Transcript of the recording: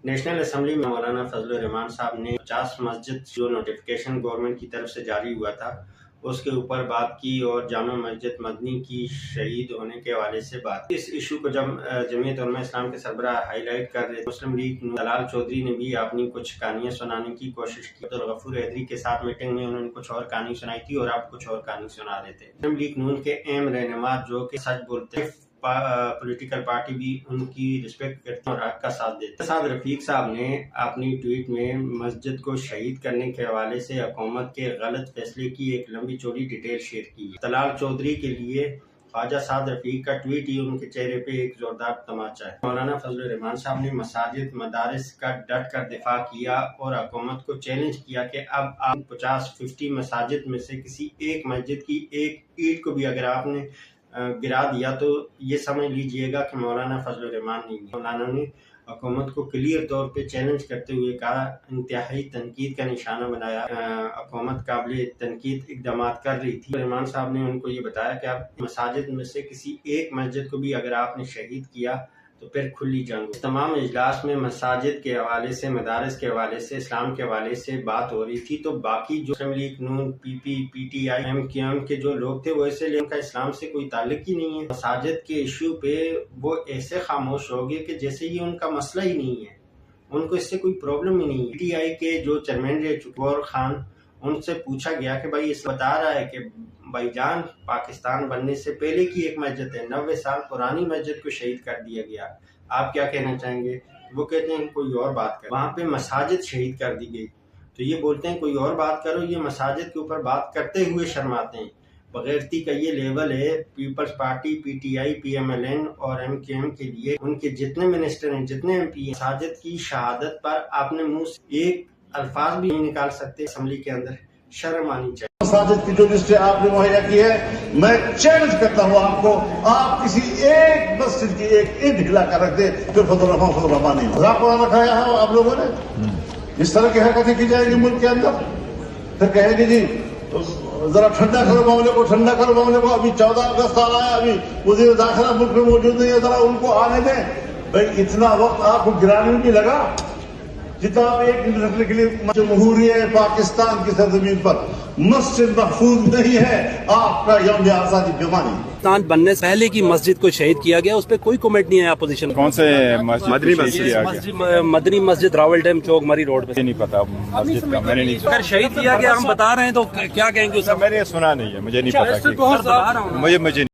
National assembly میں مولانا فضل الرحمان صاحب نے 50 مسجد جو نوٹیفیکیشن گورنمنٹ کی طرف سے جاری ہوا تھا اس کے اوپر بات کی اور جامع مسجد مدنی کی شہید ہونے کے حوالے سے بات کی۔ اس ایشو کو جب جمعیت علماء اسلام کے سربراہ ہائی لائٹ کر رہے تھے، مسلم لیگ طلال چودھری نے بھی اپنی کچھ کہانیاں سنانے کی کوشش کی۔ عبدالغفور حیدری کے ساتھ میٹنگ میں انہوں نے کچھ اور کہانی سنائی تھی اور آپ کچھ اور کہانی سنا رہے تھے۔ مسلم لیگ نون کے اہم رہنما جو کہ سچ بولتے پولیٹیکل پارٹی بھی ان کی رسپیکٹ کرتے ہیں اور حق کا ساتھ دیتے ہیں۔ سعد رفیق صاحب نے اپنی ٹویٹ میں مسجد کو شہید کرنے کے حوالے سے حکومت کے غلط فیصلے کی ایک لمبی چوڑی ڈیٹیل شیئر کی ہے۔ طلال چودھری کے لیے خواجہ سعد رفیق کا ٹویٹ ہی ان کے چہرے پہ ایک زوردار تماچا ہے۔ مولانا فضل الرحمان صاحب نے مساجد مدارس کا ڈٹ کر دفاع کیا اور حکومت کو چیلنج کیا کہ اب آپ 50 مساجد میں سے کسی ایک مسجد کی ایک اینٹ کو بھی اگر آپ نے گرا دیا تو یہ سمجھ لیجئے گا کہ مولانا فضل الرحمان نہیں ہے۔ مولانا نے حکومت کو کلیئر طور پہ چیلنج کرتے ہوئے کہا، انتہائی تنقید کا نشانہ بنایا، حکومت قابل تنقید اقدامات کر رہی تھی۔ الرحمان صاحب نے ان کو یہ بتایا کہ اب مساجد میں سے کسی ایک مسجد کو بھی اگر آپ نے شہید کیا تو پھر کھلی جنگ۔ اس تمام اجلاس میں مساجد کے حوالے سے، مدارس کے حوالے سے، اسلام کے حوالے سے بات ہو رہی تھی، تو باقی جو Muslim League N, P T I, M Q M کے جو لوگ تھے وہ ایسے ان کا اسلام سے کوئی تعلق ہی نہیں ہے۔ مساجد کے ایشو پہ وہ ایسے خاموش ہو گئے کہ جیسے یہ ان کا مسئلہ ہی نہیں ہے، ان کو اس سے کوئی پرابلم ہی نہیں ہے۔ پی ٹی آئی کے جو چیئرمین رہے چکور خان، ان سے پوچھا گیا کہ بھائی اس بتا رہا ہے کہ بھائی جان پاکستان بننے سے پہلے کی ایک مسجد ہے، 90 سال پرانی مسجد کو شہید کر دیا گیا، آپ کیا کہنا چاہیں گے؟ وہ کہتے ہیں کوئی اور بات کرو۔ وہاں پہ مساجد شہید کر دی گئی تو یہ بولتے ہیں کوئی اور بات کرو، یہ مساجد کے اوپر بات کرتے ہوئے شرماتے ہیں۔ بغیرتی کا یہ لیول ہے Peoples Party, P T I, P M L N اور ایم کیو ایم کے لیے۔ ان کے جتنے منسٹر ہیں، جتنے ایم پی ہیں، مساجد کی شہادت پر آپ نے منہ سے ایک الفاظ بھی نہیں نکال سکتے۔ اسمبلی کے اندر شرم آنی چاہیے۔ مساجد کی جو لسٹ آپ نے مہیا کی ہے، میں چیلنج کرتا ہوں آپ کو، آپ کسی ایک مسجد کی ایک اینٹ ہلا کر رکھ دیں پھر فضل الرحمان نہیں مذاق اڑانا کھایا ہے آپ لوگوں نے۔ اس طرح کی حرکتیں کی جائیں گی ملک کے اندر، پھر کہیں گے جی ذرا ٹھنڈا کرو معاملے کو، ٹھنڈا کرو معاملے کو۔ ابھی 14 اگست آ رہا ہے، ابھی وزیر داخلہ ملک میں موجود نہیں ہے، ذرا ان کو آنے دیں۔ بھائی اتنا وقت آپ کو گرانے میں بھی لگا جتنا آپ ایک منٹ رکھنے کے لیے۔ جمہوریہ پاکستان کی سرزمین پر مسجد محفوظ نہیں ہے، آپ کا یوم آزادی بیماری۔ پاکستان بننے سے پہلے کی مسجد کو شہید کیا گیا، اس پہ کوئی کمنٹ نہیں ہے اپوزیشن۔ کون سے مدنی مسجد راول ڈیم چوک مری روڈ پہ؟ نہیں پتا مسجد کا، میں نے نہیں اگر شہید کیا گیا ہم بتا رہے ہیں تو کیا کہیں گے؟ میں نے سنا نہیں ہے، مجھے نہیں پتا، مجھے